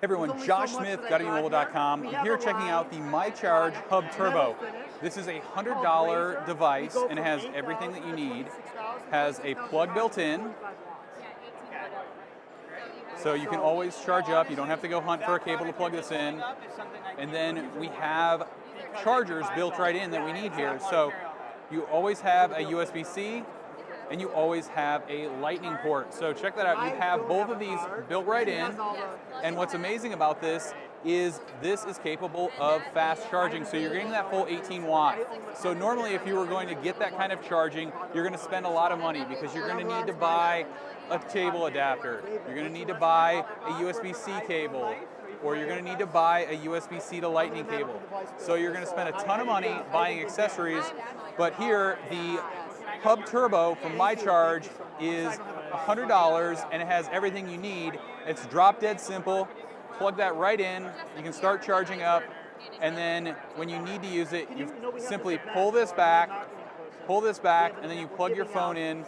Everyone, Josh Smith, GotToBeMobile.com. I'm here checking out the MyCharge Hub Turbo. This is a $100 device and it has everything that you need. Has a plug built in, so you can always charge up. You don't have to go hunt for a cable to plug this in. And then we have chargers built right in that we need here. So you always have a USB-C and you always have a lightning port. So check that out. You have both of these built right in. And what's amazing about this is capable of fast charging. So you're getting that full 18 watt. So normally if you were going to get that kind of charging, you're going to spend a lot of money because you're going to need to buy a cable adapter. You're going to need to buy a USB-C cable, or you're going to need to buy a USB-C to lightning cable. So you're going to spend a ton of money buying accessories. But here, the Hub Turbo from MyCharge is $100 and it has everything you need. It's drop dead simple. Plug that right in. You can start charging up, and then when you need to use it, you simply pull this back, and then you plug your phone in,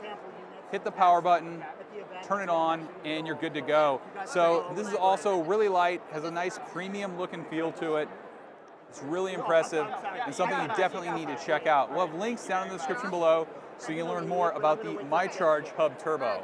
hit the power button, turn it on, and you're good to go. So this is also really light, has a nice premium look and feel to it. It's really impressive and something you definitely need to check out. We'll have links down in the description below so you can learn more about the MyCharge Hub Turbo.